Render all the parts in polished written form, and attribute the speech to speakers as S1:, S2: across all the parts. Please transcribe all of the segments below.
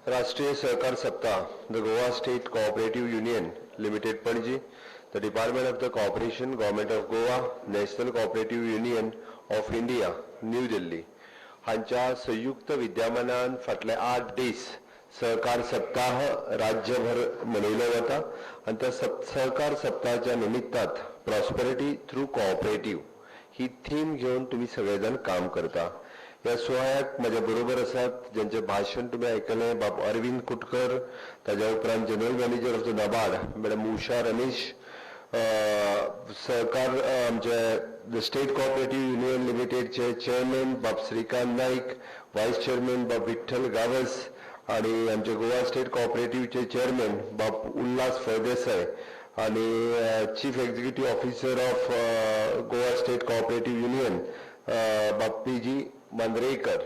S1: Rashtriya Sahakar Saptah, the Goa State Cooperative Union Limited Panji, the Department of the Cooperation, Government of Goa, National Cooperative Union of India, New Delhi, हांच्या संयुक्त विद्यमानान फाटले 8 दीस सहकार सप्ताह राज्यभर मनयलो वता आणि त्या सहकार सप्ताहाच्या निमित्तात प्रॉस्पेरिटी थ्रू कोऑपरेटिव्ह ही थीम घेऊन तुम्ही सगळेजण काम करता। या सोहळ्याक माझ्या बरोबर असतात ज्यांचे भाषण तुम्ही ऐकले बाब अरविंद कुटकर, त्याच्या उपरांत general manager of the NABARD madam Usha Ramesh, सहकार आमचे स्टेट कोऑपरेटिव्ह युनियन लिमिटेडचे चेअरमॅन बाब श्रीकांत नाईक, व्हाईस चेअरमॅन बाब विठ्ठल गावस आणि आमचे गोवा स्टेट कोऑपरेटिव्हचे चेअरमॅन बाब उल्हास फळदेसाय आणि chief executive officer of Goa state cooperative union बाब पी.जी. मांद्रेकर,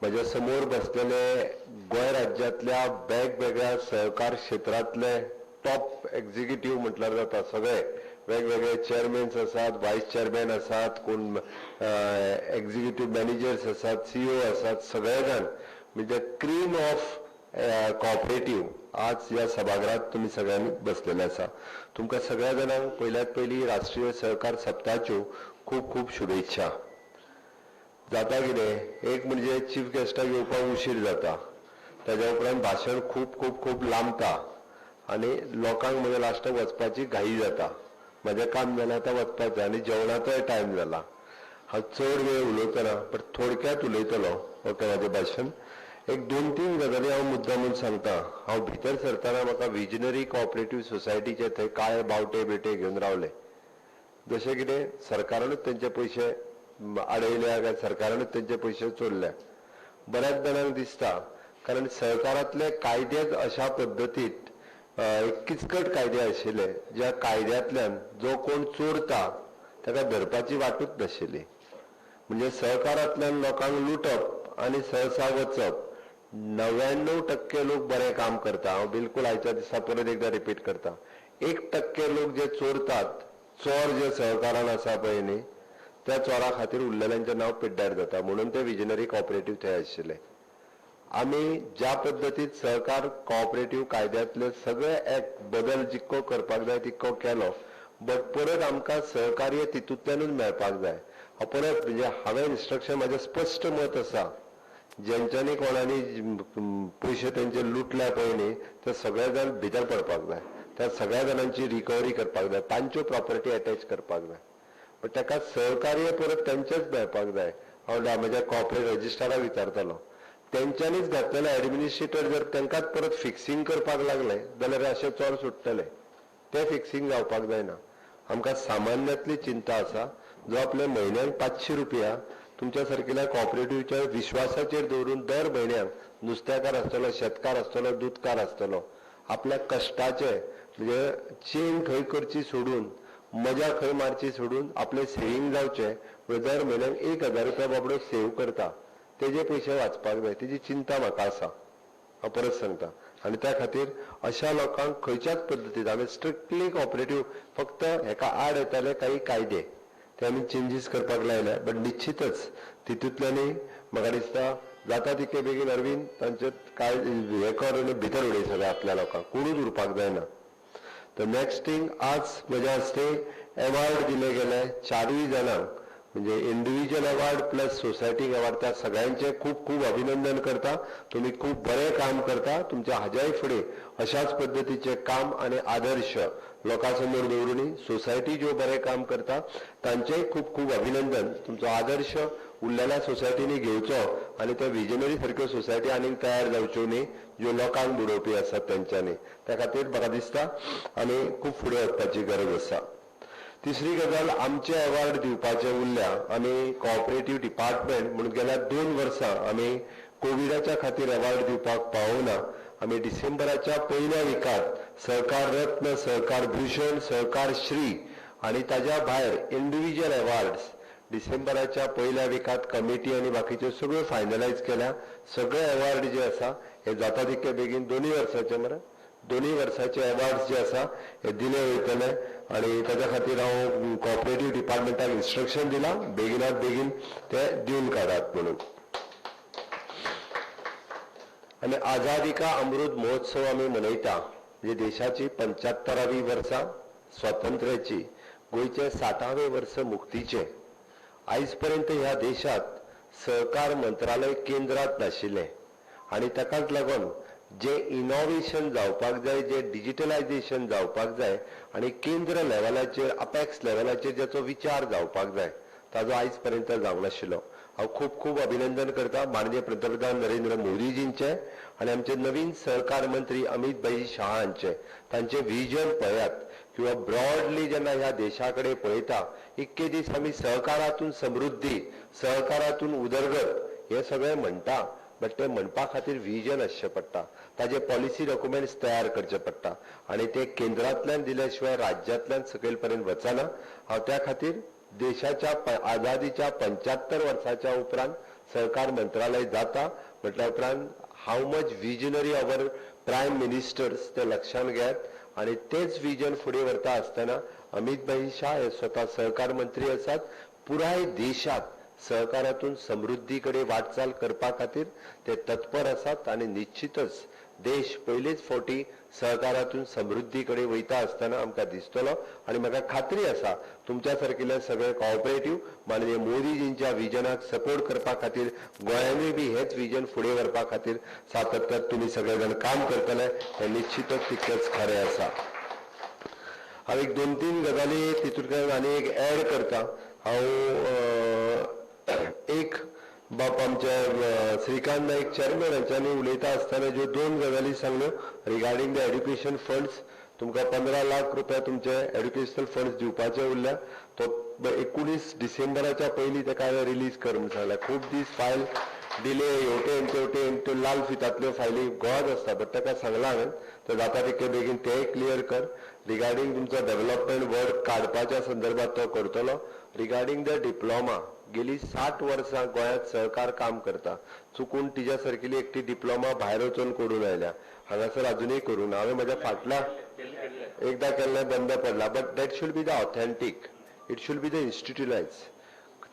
S1: माझ्या समोर बसलेले गोय राज्यातल्या वेगवेगळ्या सहकार क्षेत्रातले टॉप एक्झिक्युटिव्ह म्हटल्यार जाता सगळे वेगवेगळे चेअरमॅन्स असतात, व्हाईस चेअरमॅन असतात, कोण एक्झिक्युटिव्ह मॅनेजर्स असतात, सीईओ असतात, सगळे जण म्हणजे क्रीम ऑफ कोऑपरेटिव्ह आज या सभागृहात तुम्ही सगळ्यांनी बसलेले आसा। तुमकां सगळ्या जणांक पहिल्यात पहिली राष्ट्रीय सहकार सप्ताहाच्यो खूप खूप शुभेच्छा। जाता कितें एक म्हणजे चीफ गेस्टाक येवपाक उशीर जाता, ताच्या उपरांत भाशण खूप खूप खूप लांबता आणि लोकांक म्हणजे लास्टाक वचपाची घाई जाता। म्हजें काम जालें आतां वचपाचें आनी जेवणाचोय टायम जाला। हांव चड वेळ उलयतना पण थोडक्यात उलयतलो। ओके, म्हाजें भाशण एक 2-3 गजाली हांव मुद्दामून सांगता। हांव भितर सरतना म्हाका विजनरी कोऑपरेटिव्ह सोसायटीचे थंय काळे बावटे बिवटे घेवन रावले। जशें कितें सरकारानूच तेंचे पयशे अडयल्या काय सरकारानूच तेंचे पयशे चोरल्या बऱ्याच जाणांक दिसता, कारण सहकारातले कायदेच अशा पद्दतीत एक किचकट कायदे आशिल्ले ज्या कायद्यांतल्यान जो कोण चोरता ताका धरपाची वाटूच नाशिल्ली। म्हणजे सहकारातल्यान लोकांक लुटप आणि सहसा वचप। 99% लोक बरे काम करता। हांव बिलकुल आयच्या दिसा परत एकदा रिपीट करता, 1% लोक जे चोरतात, चोर जे सहकारान आसा पळय न्ही त्या चोरा खातीर उरलेल्यांचें नांव पिड्ड्यार जाता, म्हणून ते विजनरी कोऑपरेटिव्ह थंय आशिल्ले। आमी ज्या पद्दतीत सहकार कोऑपरेटिव्ह कायद्यांतले सगळे एक बदल जितको करपाक जाय तितको केलो, बट परत आमकां सहकार्य तितूंतल्यानूच मेळपाक जाय। परत म्हणजे हांवें इन्स्ट्रक्शन म्हाजें स्पश्ट मत आसा, ज्यांच्यांनी कोणानी पयशे तेंचे लुटल्या पळय न्ही ते सगळे जाण भितर पडपाक जाय, त्या सगळ्या जाणांची रिकवरी करपाक जाय, तांच्यो प्रॉपर्टी अटॅच करपाक जाय, पण ताका सहकार्य परत तेंचेच मेळपाक जाय। हांव म्हज्या कॉर्पोरेट रजिस्ट्राराक विचारतलो, तेंच्यांनीच घातलेले एडमिनिस्ट्रेटर जर तांकांच परत फिक्सिंग करपाक लागले जाल्यार अशे चोर सुट्टले, ते फिक्सिंग जावपाक जायना। आमकां सामान्यांतली चिंता आसा, जो आपले म्हयन्याक 500 रुपया तुमच्या सारकेल्या कोऑपरेटिव्हच्या विश्वासाचेर दवरून दर म्हयन्याक नुस्तेकार आसतलो, शेतकार आसतलो, दूधकार आसतलो, आपल्या कश्टाचे म्हणजे चेन खंय करची सोडून मजा खंय मारची सोडून आपले सेव्हिंग जावचे, दर म्हयन्याक 1000 रुपया बाबडो सेव्ह करता, तेजे पयशे वाचपाक जाय, तेजी चिंता म्हाका आसा। हांव परत सांगता आणि त्या खातीर अशा लोकांक खंयच्याच पद्दतीन हांवें स्ट्रिक्टली कोऑपरेटिव्ह फक्त हेका आड येताले काही कायदे ते आमी चेंजीस करपाक लायल्या, बट निश्चितच तितूंतल्यानूय म्हाका दिसता जाता तितके बेगीन अरविंद तांचे काय हे करून भितर उडय सगळ्या आपल्या लोकांक, कोणूच उरपाक जायना। तर नेक्स्ट थिंग, आज म्हज्या हस्ते अवॉर्ड दिले गेले 4 जाणांक, म्हणजे individual award plus society award, त्या सगळ्यांचे खूप खूप अभिनंदन करता। तुम्ही खूप बरे काम करता, तुमच्या हाज्याय फुडें अशाच पद्दतीचे काम आणि आदर्श लोकांसमोर दवरून सोसायटी ज्यो बरे काम करता तांचेय खूप खूप अभिनंदन। तुमचो आदर्श उरलेल्या सोसायटीनी घेवचो आणि त्या विजनरी सारक्यो सोसायटी आनीक तयार जावच्यो न्ही ज्यो लोकांक बुडोवपी आसात तेंच्यांनी, त्या खातीर म्हाका दिसता आनी खूप फुडें वचपाची गरज आसा। तिसरी गजाल, आमचे अवॉर्ड दिवपाचे उरल्या। आमी कोऑपरेटिव्ह डिपार्टमेंट म्हणून गेल्या 2 वर्सां आमी कोविडाच्या खातीर अवॉर्ड दिवपाक पावूना। आमी डिसेंबराच्या पयल्या विकात सहकार रत्न, सहकार भूषण, सहकार श्री आणि ताज्या भायर इंडिव्हिज्युअल अवॉर्ड्स डिसेंबराच्या पयल्या विकात कमिटी आणि बाकीच्यो सगळ्यो फायनलायज केल्या। सगळे अवॉर्ड जे आसा हे जाता तितके बेगीन 2 वर्साचे मरे 2 वर्साचे अवॉर्ड्स जे आसा हे दिले वयतले आणि ताच्या खातीर हांव कोऑपरेटिव्ह डिपार्टमेंटाक इन्स्ट्रक्शन दिलां बेगिनात बेगीन ते दिवन काडात म्हणून। आणि आझादी का अमृत महोत्सव आम्ही मनयता म्हणजे देशाची 75वी वर्सा स्वातंत्र्याची गोयचे 60वे वर्ष मुक्तीचे आयज पर्यंत ह्या देशात सहकार मंत्रालय केंद्रात नाशिल्ले आणि ताकाच लागून जे इनोव्हेशन जावपाक जाय जे डिजिटलायझेशन जावपाक जाय आणि केंद्र लेवलाचेर अपेक्स लेवलाचेर जाचो विचार जावपाक जाय ताजो आयज पर्यंत जावंक नाशिल्लो हांव खूब खूब अभिनंदन करता माननीय पंतप्रधान नरेंद्र मोदीजींचे आणि आमचे नवीन सहकार मंत्री अमित भाई शाह हांचे तांचे विजन पळयात किंवा ब्रॉडली जेन्ना ह्या देशा कडेन पळयता इतके दीस आमी सहकारातून समृद्धी सहकारातून उदरगत हे सगळें म्हणटा बट ते म्हणपा खातीर विजन आसचें पडटा ताजे पॉलिसी डॉक्युमेंट्स तयार करचे पडटा आणि ते केंद्रांतल्यान दिल्या शिवाय राज्यांतल्यान सकयल पर्यंत वचना हांव त्या खातीर देशाच्या आझादीच्या 75 वर्साच्या उपरांत सहकार मंत्रालय जाता म्हटल्या उपरांत how much visionary our prime ministers ते लक्षांत घेयात आणि तेच विजन फुडें व्हरता आसतना अमित भाई शाह हे स्वता सहकार मंत्री आसात पुराय देशात सहकारातून समृद्धी कडे वाटचाल करपा खातीर ते तत्पर आसात आणि निश्चितच देश पयलेच फावटी सहकारातून समृद्धी कडे वयता आसतना आमकां दिसतलो आणि म्हाका खात्री आसा तुमच्या सारकिले सगळे कोऑपरेटिव्ह माननीय मोदीजींच्या विजनाक सपोर्ट करपा खातीर गोंयांनी बी हेच विजन फुडें व्हरपा खातीर सातत्यान तुमी सगळे जाण काम करतले हे निश्चितच तितकेच खरें आसा हांव एक 2-3 गजाली तितूंतल्यान आनी एक ऍड करता हांव एक बाप आमच्या श्रीकांत नाईक चेअरमॅन हांच्यांनी उलयता आसतना ज्यो 2 गजाली सांगल्यो रिगार्डिंग द एड्युकेशन फंड्स तुमकां 15 लाख रुपया तुमचे एड्युकेशनल फंड्स दिवपाचे उरल्या तो 19 डिसेंबराच्या पयलीं ताका रिलीज कर म्हूण सांगला खूब दीस फायल डिले हेवटेन तेवटेन त्यो लाल फितांतल्यो फायली गोवाच आसता बट ताका सांगला हांवें तर जाता तितके बेगीन तेय क्लियर कर रिगार्डिंग तुमचो डेव्हलपमेंट वर्क काडपाच्या संदर्भात तो करतलो रिगार्डिंग द डिप्लोमा गेली 60 वर्सां गोंयांत सहकार काम करता चुकून तिच्या सारकिली एकटी डिप्लोमा भायर वचून करून आयल्या हांगासर अजूनय करून हांवें म्हज्या फाटल्या एकदा केल्लें बंद पडला but that should be the authentic it should be the institutionalise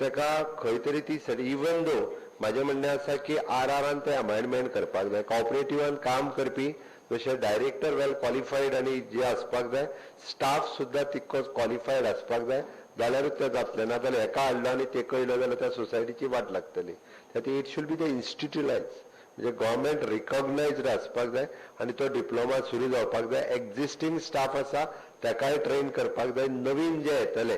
S1: ताका खंय तरी ती इवन दो म्हाजें म्हणणें आसा की आरआरान ते अमेंडमेंट करपाक जाय कॉपरेटिव्हान काम करपी जशे डायरेक्टर वेल क्वॉलिफायड आणि जे आसपाक जाय स्टाफ सुद्दां तितकोच क्वॉलिफायड आसपाक जाय जाल्यारूच तें जातलें ना जाल्यार हेका हाडलो आनी ते कळलो जाल्यार त्या सोसायटीची वाट लागतली त्यात इट शूड बी द इन्स्टिट्युलायज म्हणजे गव्हर्मेंट रिकॉग्नायज्ड आसपाक जाय आणि तो डिप्लोमा सुरू जावपाक जाय एक्झिस्टिंग स्टाफ आसा ताकाय ट्रेन करपाक जाय नवीन जे येतले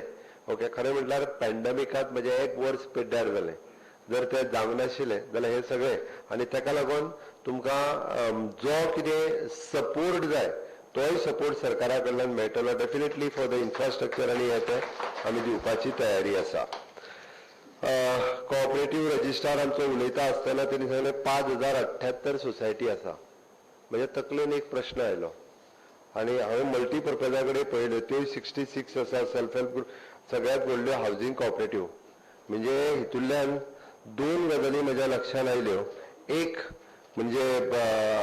S1: ओके खरें म्हटल्यार पॅन्डेमिकांत म्हजें 1 वर्स पिड्ड्यार जालें जर ते जावंक नाशिल्लें जाल्यार हे सगळें आनी ताका लागून तुमकां जो कितें सपोर्ट जाय तोय सपोर्ट सरकारा कडल्यान मेळटलो डेफिनेटली फॉर द इन्फ्रास्ट्रक्चर आनी हे ते आमी दिवपाची तयारी आसा कोऑपरेटिव्ह रजिस्ट्रारांचो उलयता आसतना तेणी सांगलें 5078 सोसायटी आसा म्हणजे तकलेन एक प्रश्न आयलो आनी हांवें मल्टीपर्पजा कडेन पळयल्यो त्यो 66 आसा सेल्फ हेल्प ग्रुप सगळ्यात व्हडल्यो हावजींग कोऑपरेटिव्ह म्हणजे हितूंतल्यान 2 गजाली म्हज्या लक्षांत आयल्यो एक म्हणजे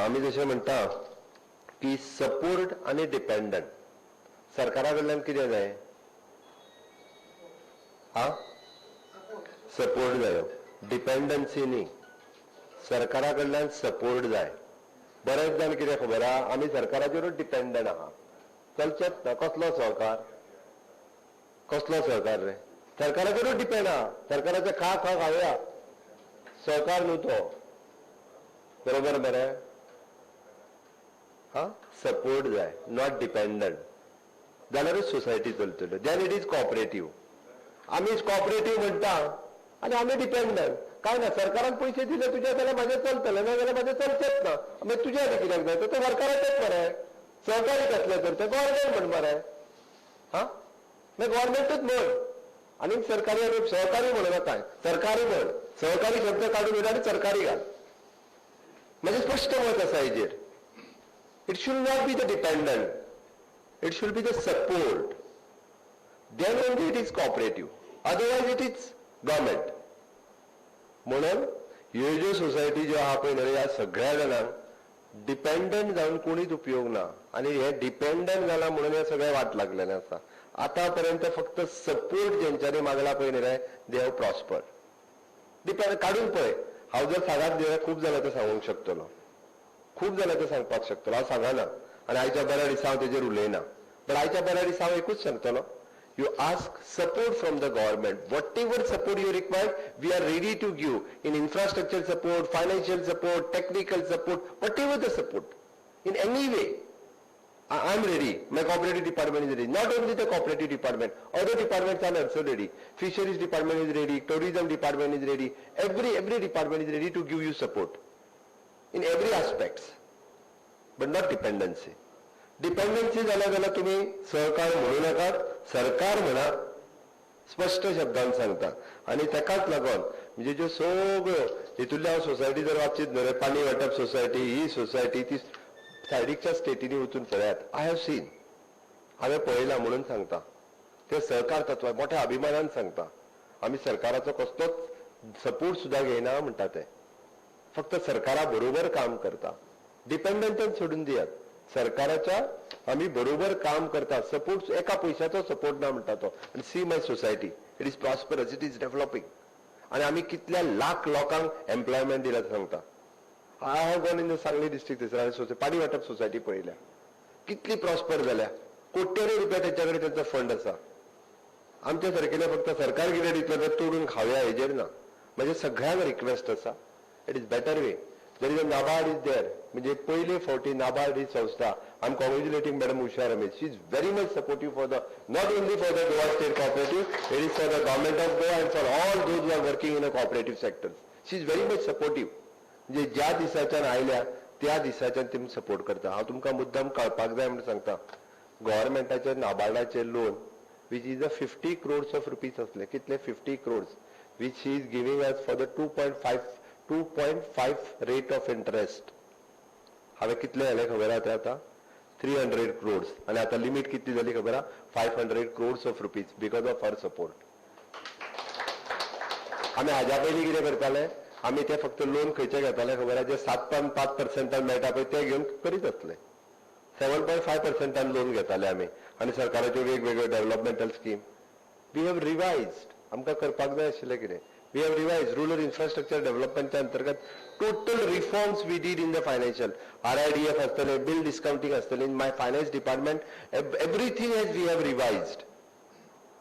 S1: आमी जशें म्हणटा की सपोर्ट आणि डिपेंडंट सरकारा कडल्यान कितें जाय हा सपोर्ट जायो डिपेंडन्सी न्ही सरकारा कडल्यान सपोर्ट जाय बरेच जाण कितें खबर आहा आमी सरकाराचेरूच डिपेंडंट आहा चलचेच ना कसलो सहकार रे सरकाराचेरूच डिपेंड आहा सरकाराचे खा खावया सहकार न्हू तो बरोबर मरे हा सपोर्ट जाय नॉट डिपेंडंट जाल्यारूच सोसायटी चलतल्यो देन इट इज कॉपरेटिव्ह आमीच कॉपरेटिव्ह म्हणटा आनी आमी डिपेंडंट काय ना सरकारान पयशे दिले तुझे जाल्यार म्हाजें चलतलें ना जाल्यार म्हाजें चलचेच ना मागीर तुज्या आनी कित्याक जाय तर सरकाराचेच मरे सहकारी कसले तर ते गव्हर्मेंट म्हण मरे हा मागीर गव्हर्मेंटूच म्हण आनी सरकारी आनी सहकारी म्हणू नाका सरकारी म्हण सहकारी शब्द काडून उडय आनी सरकारी घाल म्हजें स्पश्ट मत आसा हेजेर It should not be the dependent. It should be the support. Then only it is cooperative. Otherwise it is government. म्हणून ह्यो ज्यो सोसायटी ज्यो आहा पळय न्हय ह्या सगळ्या जाणांक डिपेंडंट जावन कोणीच उपयोग ना आनी हे डिपेंडंट जाला म्हणून हे सगळे वाट लागलेले आसा आतां पर्यंत फक्त सपोर्ट जेंच्यांनी मागला पळय न्हय दे हॅव प्रॉस्पर डिपेंड काडून पळय हांव जर सांगात दिल्यार खूब जाल्यार तो सांगूंक शकतलो खूप जाणांचें सांगपाक शकतलो, हांव सांगना आनी आयच्या बऱ्या दिसा हांव तेजेर उलयना. पण आयच्या बऱ्या दिसा हांव एकूच सांगतलो, you ask support from the government. Whatever support you require, we are ready to give in infrastructure support, financial support, technical support, whatever the support, in any way. I am ready. My cooperative department is ready. Not only the cooperative department, other departments are also ready. Fisheries department is ready. Tourism department is ready. Every department is ready to give you support in every aspects, but not dependency. Dependency जाल्यार तुम्ही सहकार म्हणू नाकात, सरकार म्हणा, स्पष्ट शब्दांत सांगता. आणि तेकाच लागून म्हणजे ज्यो सगळ्यो हितूंतल्या सोसायटी जर वाचीत न्हय, पाणी वांटप सोसायटी, ही सोसायटी, ती सायडीकच्या स्टेटींनी वचून पळयात. आय हॅव सीन, हांवें पळयलां म्हणून सांगता. ते सहकार तत्व मोठ्या अभिमानान सांगता. आमी सरकाराचो कसलोच सपोर्ट सुद्दां घेयना म्हणटा ते. फक्त सरकारा बरोबर काम करता. डिपेंडन्स सोडून दियात. सरकाराच्या आम्ही बरोबर काम करता. सपोर्ट एका पैशाचो सपोर्ट ना म्हणटा तो. आणि see my society, it is prosperous, it is developing. आणि आम्ही कितल्या लाख लोकांक एम्प्लॉयमेंट दिला सांगता. I have gone in the Sangli district society, पाणी वाटप सोसायटी पळयल्या, कितली प्रॉस्पर जाल्या. कोट्यांनी रुपया त्याच्याकडे त्यांचा फंड असा. आमच्या सारकेले फक्त सरकार कितें दितलो तें तोडून खावया हेजेर ना. म्हणजे सगळ्यांक रिक्वेस्ट असा, it is better way. There is a NABARD is there. म्हणजे पहिले फावटी NABARD ही संस्था. I am congratulating Madam Usha Ramesh. She is very much supportive for the, not only for the Goa State Cooperative, it is for the government of Goa and for all those who are working in the cooperative sectors. She is very much supportive. म्हणजे ज्या दिसाच्यान आयल्या त्या दिसाच्यान ती support करता. हांव तुमकां मुद्दाम कळपाक जाय म्हणून सांगता. गव्हर्नमेंटाचे NABARDाचे loan which is a 50 crores of rupees असले, कितले 50 crores, which she is giving us for the 2.5 rate of interest. हांवें कितले जाले खबर आहा ते आता 300 crores. आणि आता लिमिट कितली जाली खबर आहा, 500 crores of rupees because of her support. आम्ही हाज्या पयलीं कितें करताले, आम्ही ते फक्त लोन खंयचे घेताले खबर आहा, जे 7.5% मेळटा पळय ते घेवन करीत आसले. 7.5% लोन घेताले आम्ही. आणि सरकाराच्यो वेगवेगळ्यो developmental scheme we have revised. आमकां करपाक जाय आशिल्लें कितें, we have revised rural infrastructure development अंतर्गत total reforms we did in the financial RIDF astale, bill discounting astale, in my finance department everything as we have revised.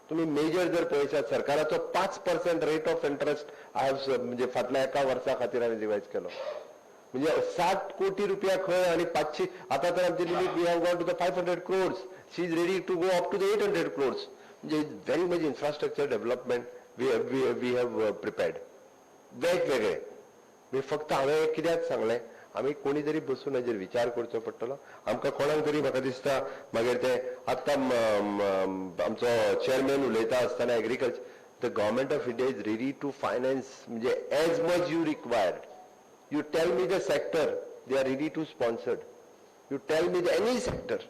S1: तुम्ही major जर पळयशात सरकाराचो 5% rate of interest I have म्हणजे फाटल्या एका वर्सा खातीर हांवें रिवाइज केलो. म्हणजे 7 कोटी रुपया खंय आणि 500. आता तर आमची limit we have gone to the 500 crores. She is ready to go up to the 800 crores. म्हणजे very much infrastructure development we have prepared. वेगवेगळे मी फक्त हांवें कित्याक सांगलें, आमी कोणी तरी बसून हाजेर विचार करचो पडटलो. आमकां कोणाक तरी म्हाका दिसता मागीर ते आतां आमचो चेअरमॅन उलयता आसतना agriculture, the government of India is ready to finance म्हणजे as much you required. You tell me the sector, they are ready to sponsored. You tell me the any sector,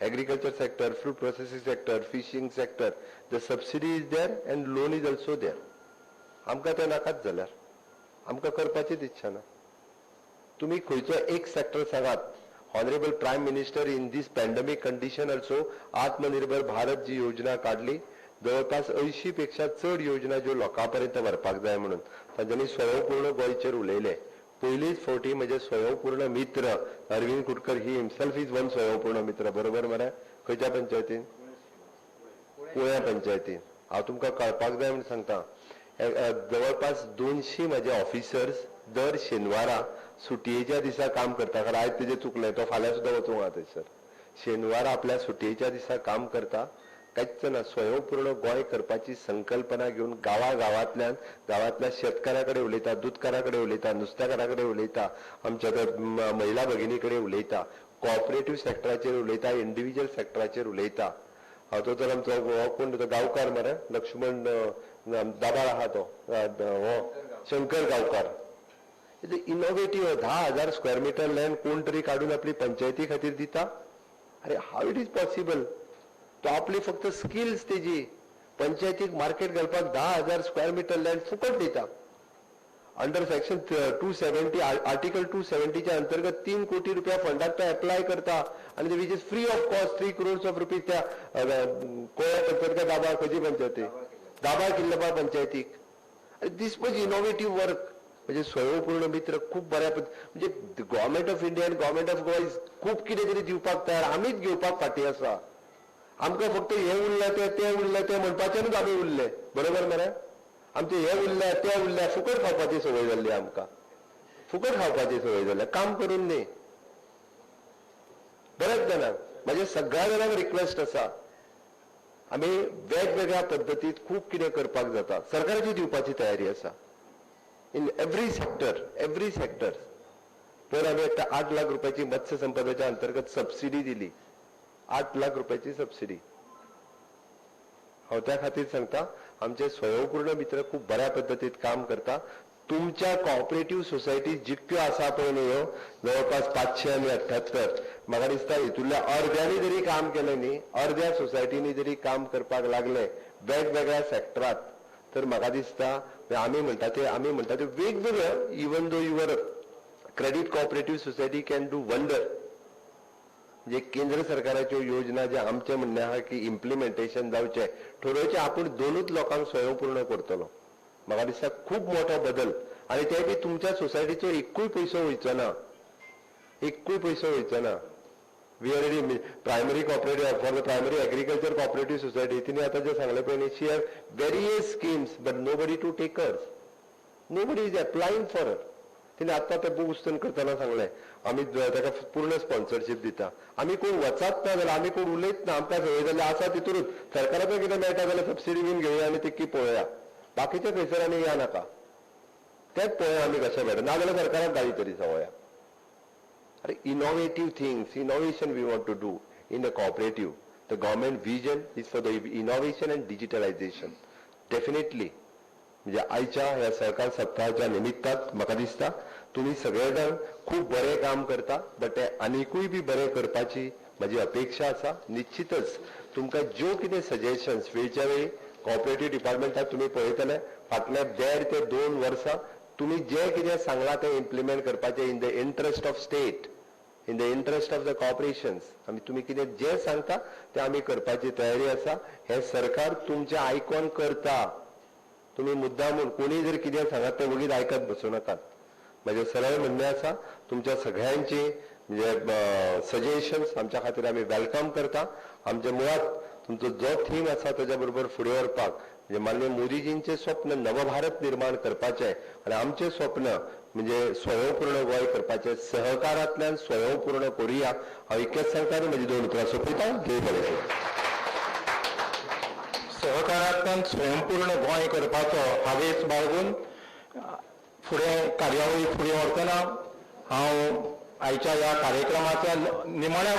S1: agriculture sector, fruit processing sector, fishing sector, the subsidy is there and loan is also there. आमकां ते नाकाच जाल्यार आमकां करपाचीच इच्छा ना. तुम्ही खंयचो एक sector सांगात. Honourable prime minister in this pandemic condition also Atmanirbhar Bharat जी योजना काढली, जवळपास 80 पेक्षा चड योजना ज्यो लोकांपर्यंत व्हरपाक जाय म्हणून तांच्यांनी स्वयंपूर्ण गोंयचेर उलयले. पहिलीच फावटी म्हणजे स्वयंपूर्ण मित्र Arvind Kutkar he himself is one स्वयंपूर्ण मित्र. बरोबर मरे? खंयच्या पंचायतीन? कुळ्या पंचायतीन. हांव तुमकां कळपाक जाय म्हणून सांगता, जवळपास 200 माझे ऑफिसर्स दर शेनवारा सुटयेच्या दिसा काम करता. कारण आयज तेजे चुकलें, तो फाल्यां सुद्दां वचूंक आहा थंयसर. शेनवारा आपल्या सुटयेच्या दिसा काम करता. कांयच ना, स्वयंपूर्ण गोंय करपाची संकल्पना घेऊन गावातल्या शेतकाराकडे उलयता, दूधकाराकडे उलयता, नुस्तेकाराकडे उलयता, आमच्या महिला भगिनीकडे उलयता, कोऑपरेटिव्ह सेक्टराचेर उलयता, इंडिव्हिज्युअल सेक्टराचेर उलयता. तो तर आमचो कोण गांवकार मरे, लक्ष्मण दाबाळ आहा तो, शंकर गांवकार. इनोव्हेटिव्ह 10,000 स्क्वेअर मीटर लँड कोण तरी काढून आपली पंचायती खातीर दिता. अरे हाव इट इज पॉसिबल? तो आपली फक्त स्किल्स तेजी पंचायतीक मार्केट घालपाक 10,000 स्क्वेअर मीटर लँड फुकट दिता. अंडर सेक्शन 270 आर्टिकल 270च्या अंतर्गत 3 कोटी रुपया फंडाक तो अप्लाय करता आणि which is free of cost 3 crores of rupees त्या कोळ्या पंचायत दाबाळ खंयची पंचायती दाबाळ किल्लपा पंचायतीक. दिस वॉज इनोव्हेटिव्ह वर्क. म्हणजे स्वयंपूर्ण मित्र खूप बऱ्या म्हणजे गव्हर्मेंट ऑफ इंडिया आनी गव्हर्मेंट ऑफ गोवा खूप कितें तरी दिवपाक तयार, आमीच घेवपाक फाटी आसा. आमकां फक्त हे उरलें ते उरलें ते म्हणपाचेनूच आमी उरले, बरोबर मरे? आमचे हे उरले ते उरले, फुकट खावपाची संवय जाल्ली आमकां, फुकट खावपाची संवय जाल्या, काम करून न्ही. बरेच जाणांक म्हणजे सगळ्या जाणांक रिक्वेस्ट आसा, आमी वेगवेगळ्या पद्दतीत खूब कितें करपाक जाता, सरकाराची दिवपाची तयारी आसा इन एव्हरी सेक्टर. तर आमी एकदा 8 लाख रुपयाची मत्स्य संपदाच्या अंतर्गत सबसिडी दिली, 8 लाख रुपयाची सबसिडी. हांव त्या खातीर सांगता, आमचे स्वयंपूर्ण मित्र खूप बऱ्या पद्दतीत काम करता. तुमच्या कॉपरेटिव्ह सोसायटी जितक्यो आसा पळय न्ही, जवळपास 578, म्हाका दिसता हितूंतल्या अर्द्यांनी जरी काम केलें न्ही, अर्द्या सोसायटीनी जरी काम करपाक लागले वेगवेगळ्या सेक्टरात, तर म्हाका दिसता आमी म्हणटा ते वेगवेगळ्यो, even though your credit cooperative society can do wonder. म्हणजे केंद्र सरकाराच्यो योजना जे आमचें म्हणणें आहा की इम्प्लिमेंटेशन जावचें, ठरवचें आपूण 2च लोकांक स्वयंपूर्ण करतलो. म्हाका दिसता खूब मोठो बदल, आनी ते बी तुमच्या सोसायटीचो एकूय पयसो वयचो ना, एकूय पयसो वयचो ना. We already primary cooperative for the primary agriculture cooperative society, तिने आता जे सांगले पळय न्ही, she have various schemes but nobody to takers, nobody is applying for. तिने आता ते बुक उस्तन करतना सांगले आमी ताका पूर्ण स्पॉन्सरशीप दिता. आमी कोण वचात ना जाल्यार, आमी कोण उलयत ना, आमकां संवय जाल्ली आसा तितूनच सरकाराचो कितें मेळटा जाल्यार सबसिडी बीन घेवया आनी ती पळोवया, बाकीच्या खंयसर आमी या नाका, तेच पळोवया आमी कशें मेळटा, ना जाल्यार सरकाराक गाडी तरी सवया. अरे innovative things, innovation we want to do in the cooperative. The government vision is for the innovation and digitalisation. Definitely म्हणजे आयच्या ह्या सहकार सप्ताहाच्या निमित्ताक म्हाका दिसता तुम्ही सगळे जाण खूप बरें काम करता, बट ते आनिकूय बी बरें करपाची म्हजी अपेक्षा आसा. निश्चितच तुमकां ज्यो कितें सजेशन्स वेळच्या वेळी कॉपरेटिव्ह डिपार्टमेंटात तुम्ही पळयतले फाटल्या 1.5 ते 2 वर्सां तुम्ही जे कितें सांगलां ते इम्प्लिमेंट करपाचे in the interest of state, in the interest of the corporations. आमी तुम्ही कितें जे सांगता ते आमी करपाची तयारी आसा. हे सरकार तुमचें आयकून करता. तुम्ही मुद्दामून कोणी जर कितें सांगत ते वगीच आयकत बसू नाकात. म्हणजे सरळ म्हणणें आसा, तुमच्या सगळ्यांची म्हणजे सजेशन्स आमच्या खातीर आमी वेलकम करता. आमचे मुळात तुमचो जो थीम आसा ताच्या बरोबर फुडें व्हरपाक म्हणजे माननीय मोदीजींचे स्वप्न नवभारत निर्माण करपाचें आनी आमचें स्वप्न म्हणजे स्वयंपूर्ण गोंय करपाचें. सहकारांतल्यान स्वयंपूर्ण करुया. हांव इतकेंच सांगता आनी म्हजी 2 उतरां सोंपयता. देव बरें.
S2: सहकारांतल्यान स्वयंपूर्ण गोंय करपाचो हावेस बाळगून फुडें कार्यावळी फुडें व्हरतना हांव आयच्या ह्या कार्यक्रमाच्या निमाण्या